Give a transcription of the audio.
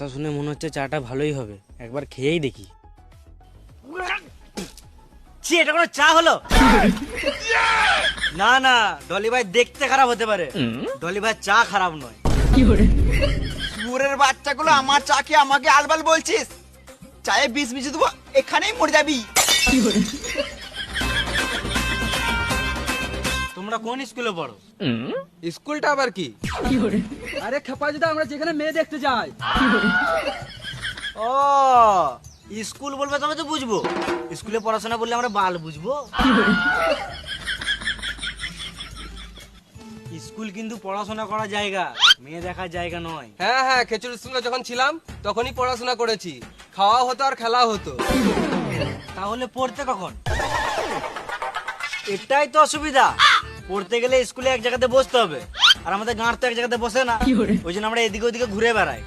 কথা শুনে মনে হচ্ছে চাটা ভালোই হবে, একবার খেয়েই দেখি। ছি, এটা কোনো চা হলো? না না, ডলি ভাই দেখতে খারাপ হতে পারে, ডলি ভাই চা খারাপ নয়। সুরের বাচ্চাগুলো আমার চাকে আমাকে আলবাল বলছিস? চায়ে বিষ মিশিয়ে দেবো, এখানেই মরে যাবি। তোমরা কোন স্কুলে পড়ো? স্কুলটা আবার কি? আরে খেপা যদি আমরা যেখানে মেয়ে দেখতে যাই। ও স্কুল বলবে তবে তো বুঝবো, স্কুলে পড়াশোনা বললে আমরা বাল বুঝবো। স্কুল কিন্তু পড়াশোনা করার জায়গা, মেয়ে দেখার জায়গা নয়। হ্যাঁ হ্যাঁ, খেচুড়ি স্কুলে যখন ছিলাম তখনই পড়াশোনা করেছি, খাওয়া হতো আর খেলা হতো। তাহলে পড়তে কখন? এটাই তো অসুবিধা, পড়তে গেলে স্কুলে এক জায়গাতে বসতে হবে, আর আমাদের গাঁট তো এক জায়গাতে বসে না, ওই জন্য আমরা এদিকে ওদিকে ঘুরে বেড়াই।